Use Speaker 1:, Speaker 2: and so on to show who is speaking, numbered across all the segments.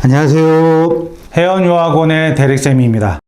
Speaker 1: 안녕하세요. 해연유학원의 대릭쌤입니다.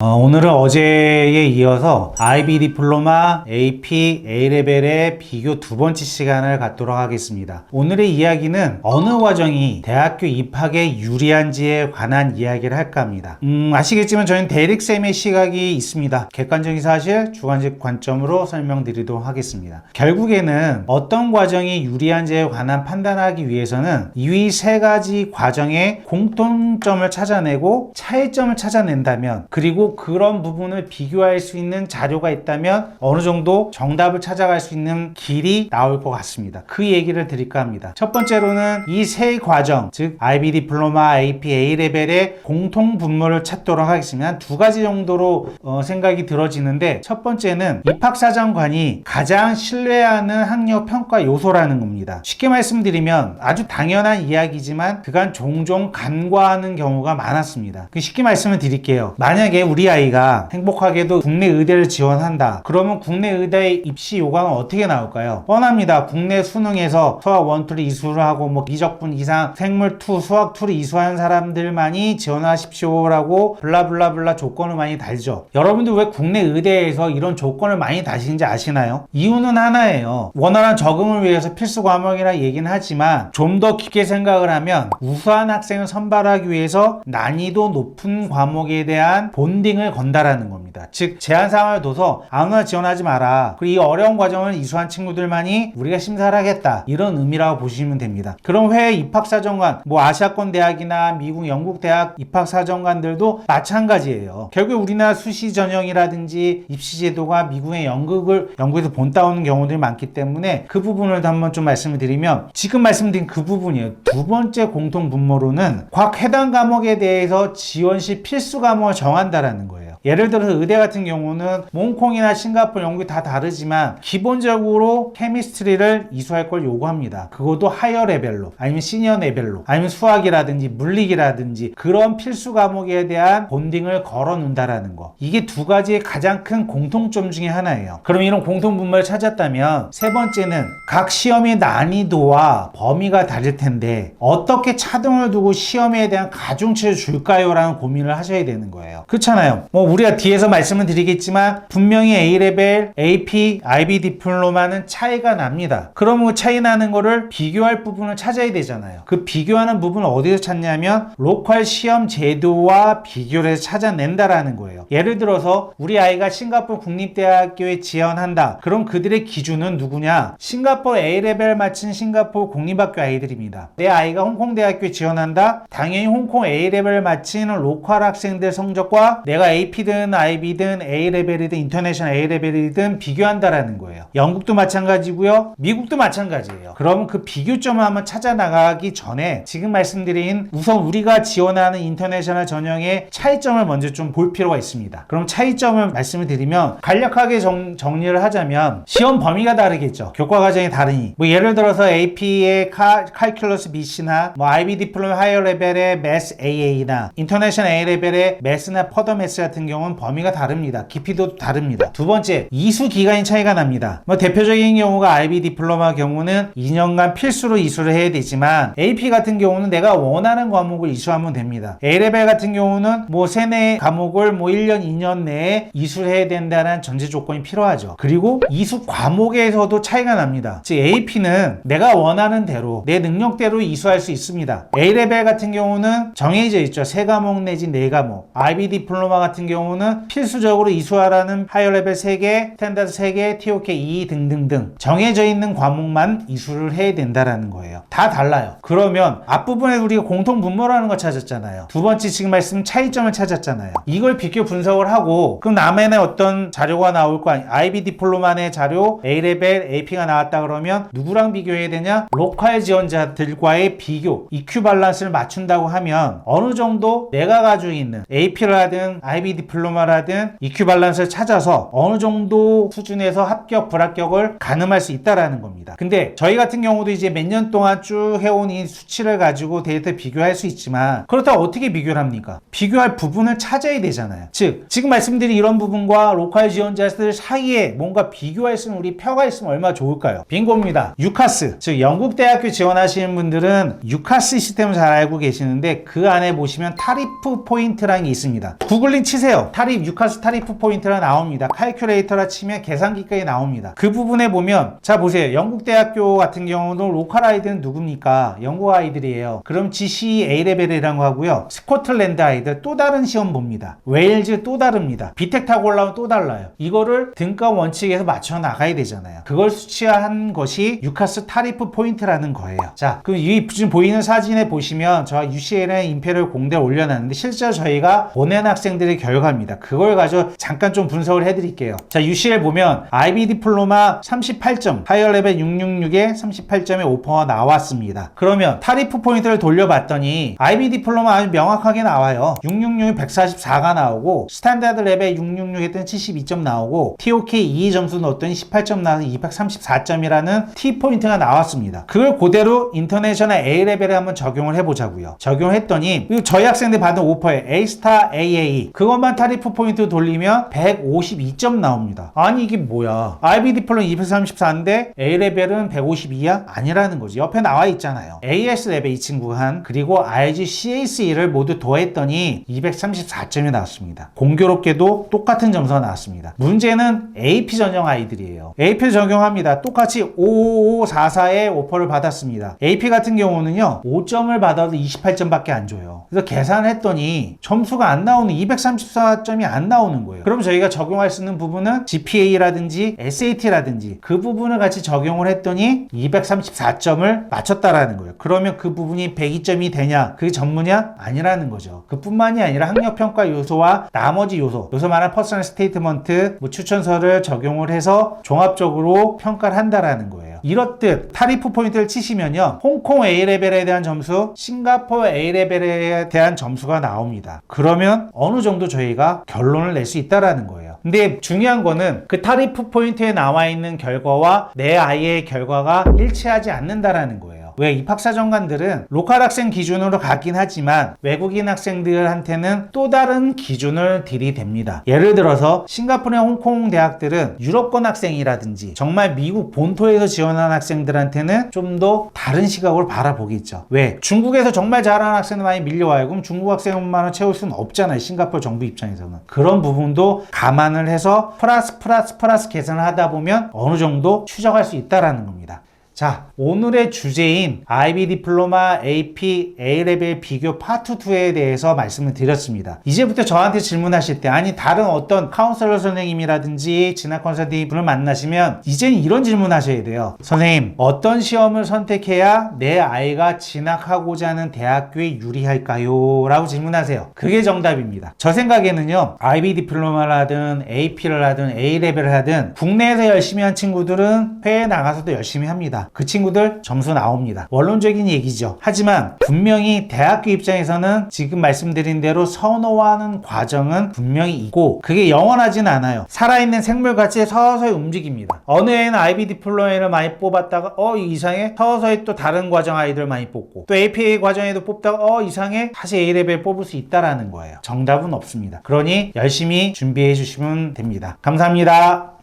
Speaker 1: 오늘은 어제에 이어서 IB 디플로마 AP A레벨의 비교 두 번째 시간을 갖도록 하겠습니다. 오늘의 이야기는 어느 과정이 대학교 입학에 유리한지에 관한 이야기를 할까 합니다. 아시겠지만 저희는 대릭쌤의 시각이 있습니다. 객관적인 사실, 주관적 관점으로 설명드리도록 하겠습니다. 결국에는 어떤 과정이 유리한지에 관한 판단하기 위해서는 이 세 가지 과정의 공통점을 찾아내고 차이점을 찾아낸다면, 그리고 그런 부분을 비교할 수 있는 자료가 있다면 어느 정도 정답을 찾아갈 수 있는 길이 나올 것 같습니다. 그 얘기를 드릴까 합니다. 첫 번째로는 이 세 과정, 즉 IB 디플로마, AP A레벨의 공통 분모를 찾도록 하겠습니다. 한 두 가지 정도로 생각이 들어지는데, 첫 번째는 입학사정관이 가장 신뢰하는 학력 평가 요소라는 겁니다. 쉽게 말씀드리면 아주 당연한 이야기지만 그간 종종 간과하는 경우가 많았습니다. 쉽게 말씀을 드릴게요. 만약에 우리 아이가 행복하게도 국내 의대를 지원한다. 그러면 국내 의대의 입시 요강은 어떻게 나올까요? 뻔합니다. 국내 수능에서 수학 1, 2를 이수를 하고 미적분 이상 생물 2, 수학 2를 이수한 사람들만이 지원하십시오라고 블라블라블라 조건을 많이 달죠. 여러분들 왜 국내 의대에서 이런 조건을 많이 다시는지 아시나요? 이유는 하나예요. 원활한 적응을 위해서 필수 과목이라 얘기는 하지만 좀 더 깊게 생각을 하면 우수한 학생을 선발하기 위해서 난이도 높은 과목에 대한 본딩을 건다라는 겁니다. 즉 제한 상황을 둬서 아무나 지원하지 마라. 그리고 이 어려운 과정을 이수한 친구들만이 우리가 심사를 하겠다. 이런 의미라고 보시면 됩니다. 그럼 해외 입학사정관, 아시아권 대학이나 미국, 영국 대학 입학사정관들도 마찬가지예요. 결국 우리나라 수시 전형이라든지 입시 제도가 미국의 영국에서 본 따오는 경우들이 많기 때문에 그 부분을 한번 좀 말씀을 드리면, 지금 말씀드린 그 부분이에요. 두 번째 공통 분모로는 각 해당 과목에 대해서 지원 시 필수 과목을 정한다라는 거예요. 예를 들어서 의대 같은 경우는 홍콩이나 싱가포르, 영국이 다 다르지만 기본적으로 케미스트리를 이수할 걸 요구합니다. 그것도 하이어 레벨로, 아니면 시니어 레벨로, 아니면 수학이라든지 물리기라든지 그런 필수 과목에 대한 본딩을 걸어 놓는다라는 거. 이게 두 가지의 가장 큰 공통점 중에 하나예요. 그럼 이런 공통 분모를 찾았다면, 세 번째는 각 시험의 난이도와 범위가 다를 텐데 어떻게 차등을 두고 시험에 대한 가중치를 줄까요? 라는 고민을 하셔야 되는 거예요. 그렇잖아요. 우리가 뒤에서 말씀을 드리겠지만 분명히 A레벨, AP, IB 디플로마는 차이가 납니다. 그러면 그 차이 나는 거를 비교할 부분을 찾아야 되잖아요. 그 비교하는 부분을 어디서 찾냐면 로컬 시험 제도와 비교를 해서 찾아낸다라는 거예요. 예를 들어서 우리 아이가 싱가포르 국립대학교에 지원한다. 그럼 그들의 기준은 누구냐? 싱가포르 A레벨 마친 싱가포르 국립학교 아이들입니다. 내 아이가 홍콩대학교에 지원한다? 당연히 홍콩 A레벨 마치는 로컬 학생들 성적과 내가 AP든 IB든 A레벨이든 인터내셔널 A레벨이든 비교한다라는 거예요. 영국도 마찬가지고요. 미국도 마찬가지예요. 그러면 그 비교점을 한번 찾아 나가기 전에 지금 말씀드린 우선 우리가 지원하는 인터내셔널 전형의 차이점을 먼저 좀 볼 필요가 있습니다. 그럼 차이점을 말씀을 드리면 간략하게 정리를 하자면 시험 범위가 다르겠죠. 교과 과정이 다르니 예를 들어서 AP의 칼큘러스 BC나 IB 디플로마 하이어 레벨의 매스 AA나 인터내셔널 A레벨의 매스나 퍼더 매스 같은 경우는 범위가 다릅니다. 깊이도 다릅니다. 두 번째, 이수 기간이 차이가 납니다. 대표적인 경우가 IB 디플로마 경우는 2년간 필수로 이수를 해야 되지만 AP 같은 경우는 내가 원하는 과목을 이수하면 됩니다. A레벨 같은 경우는 세네 과목을 1년, 2년 내에 이수를 해야 된다는 전제 조건이 필요하죠. 그리고 이수 과목에서도 차이가 납니다. 즉 AP는 내가 원하는 대로 내 능력대로 이수할 수 있습니다. A레벨 같은 경우는 정해져 있죠. 3과목 내지 4과목. IB 디플로마 같은 경우는 필수적으로 이수하라는 하이어 레벨 3개, 스탠다드 3개, TOK 2 등등등 정해져 있는 과목만 이수를 해야 된다라는 거예요. 다 달라요. 그러면 앞부분에 우리가 공통 분모라는 거 찾았잖아요. 두 번째 지금 말씀 차이점을 찾았잖아요. 이걸 비교 분석을 하고 그럼 남에는 어떤 자료가 나올 거 아니에요. IB 디플로마의 자료, A레벨, AP가 나왔다 그러면 누구랑 비교해야 되냐? 로컬 지원자들과의 비교, EQ 밸런스를 맞춘다고 하면 어느 정도 내가 가지고 있는 AP를 하든 IB 디플로마라든 이큐발란스를 찾아서 어느 정도 수준에서 합격, 불합격을 가늠할 수 있다라는 겁니다. 근데 저희 같은 경우도 이제 몇 년 동안 쭉 해온 이 수치를 가지고 데이터 비교할 수 있지만 그렇다고 어떻게 비교를 합니까? 비교할 부분을 찾아야 되잖아요. 즉 지금 말씀드린 이런 부분과 로컬 지원자들 사이에 뭔가 비교할 수 있는 우리 표가 있으면 얼마나 좋을까요? 빙고입니다. 유카스, 즉 영국 대학교 지원하시는 분들은 유카스 시스템을 잘 알고 계시는데 그 안에 보시면 타리프 포인트라는 게 있습니다. 구글링 치세요. 유카스 타리프 포인트가 나옵니다. 칼큘레이터라 치면 계산기까지 나옵니다. 그 부분에 보면 자 보세요. 영국 대학교 같은 경우는 로컬 아이들은 누굽니까? 영국 아이들이에요. 그럼 GCE A레벨이라는 거 하고요. 스코틀랜드 아이들 또 다른 시험 봅니다. 웨일즈 또 다릅니다. 비텍 타고 올라오면 또 달라요. 이거를 등가 원칙에서 맞춰 나가야 되잖아요. 그걸 수치화한 것이 유카스 타리프 포인트라는 거예요. 자, 그럼 이 지금 보이는 사진에 보시면 저 UCL의 인페리얼 공대에 올려놨는데 실제로 저희가 보낸 학생들의 결과입니다. 그걸 가지고 잠깐 좀 분석을 해드릴게요. 자, UCL 보면 IB 디플로마 38점, 하이어 레벨 666에 38점의 오퍼가 나왔습니다. 그러면 타리프 포인트를 돌려봤더니 IB 디플로마 아주 명확하게 나와요. 666이 144가 나오고 스탠다드 레벨 666 했더니 72점 나오고 TOK 2 점수 넣었더니 18점 나와서 234점이라는 T 포인트가 나왔습니다. 그걸 그대로 인터내셔널 A 레벨에 한번 적용을 해보자고요. 적용했더니 저희 학생들 받은 오퍼에 A스타 AA 그것만 타리프 포인트 돌리면 152점 나옵니다. 아니 이게 뭐야? IB 디플로마 234인데 A 레벨은 152야? 아니라는 거지. 옆에 나와 있잖아요. AS 레벨 이 친구가 한 그리고 RG CAC를 모두 더했더니 234점이 나왔습니다. 공교롭게도 똑같은 점수가 나왔습니다. 문제는 AP 전형 아이들이에요. AP 적용합니다. 똑같이 55544의 오퍼를 받았습니다. AP 같은 경우는요 5점을 받아도 28점밖에 안 줘요. 그래서 계산했더니 점수가 안 나오는 234점이 안 나오는 거예요. 그럼 저희가 적용할 수 있는 부분은 GPA라든지 SAT라든지 그 부분을 같이 적용을 했더니 234점을 맞췄다라는 거예요. 그러면 그 부분이 102점이 되냐? 그게 전무냐? 아니라는 거죠. 그뿐만이 아니라 학력평가 요소와 나머지 요소 말한 퍼스널 스테이트먼트, 추천서를 적용을 해서 종합적으로 평가를 한다라는 거예요. 이렇듯 타리프 포인트를 치시면요. 홍콩 A레벨에 대한 점수, 싱가포르 A레벨에 대한 점수가 나옵니다. 그러면 어느 정도 저희가 결론을 낼 수 있다라는 거예요. 근데 중요한 거는 그 타리프 포인트에 나와 있는 결과와 내 아이의 결과가 일치하지 않는다라는 거예요. 왜 입학사정관들은 로컬 학생 기준으로 가긴 하지만 외국인 학생들한테는 또 다른 기준을 들이댑니다. 예를 들어서 싱가포르나 홍콩 대학들은 유럽권 학생이라든지 정말 미국 본토에서 지원한 학생들한테는 좀 더 다른 시각으로 바라보겠죠. 왜? 중국에서 정말 잘하는 학생들 많이 밀려와요. 그럼 중국 학생만을 채울 수는 없잖아요. 싱가포르 정부 입장에서는. 그런 부분도 감안을 해서 플러스 계산을 하다 보면 어느 정도 추적할 수 있다는 겁니다. 자, 오늘의 주제인 IB 디플로마 AP A레벨 비교 파트 2에 대해서 말씀을 드렸습니다. 이제부터 저한테 질문하실 때 아니 다른 어떤 카운셀러 선생님이라든지 진학 컨설팅 분을 만나시면 이제는 이런 질문 하셔야 돼요. 선생님, 어떤 시험을 선택해야 내 아이가 진학하고자 하는 대학교에 유리할까요? 라고 질문하세요. 그게 정답입니다. 저 생각에는요. IB 디플로마라든 AP를 하든 A레벨을 하든 국내에서 열심히 한 친구들은 해외에 나가서도 열심히 합니다. 그 친구들 점수 나옵니다. 원론적인 얘기죠. 하지만 분명히 대학교 입장에서는 지금 말씀드린 대로 선호하는 과정은 분명히 있고 그게 영원하진 않아요. 살아있는 생물같이 서서히 움직입니다. 어느 애는 IB 디플로마를 많이 뽑았다가 이상해? 서서히 또 다른 과정 아이들 많이 뽑고 또 APA 과정에도 뽑다가 이상해? 다시 A레벨 뽑을 수 있다라는 거예요. 정답은 없습니다. 그러니 열심히 준비해 주시면 됩니다. 감사합니다.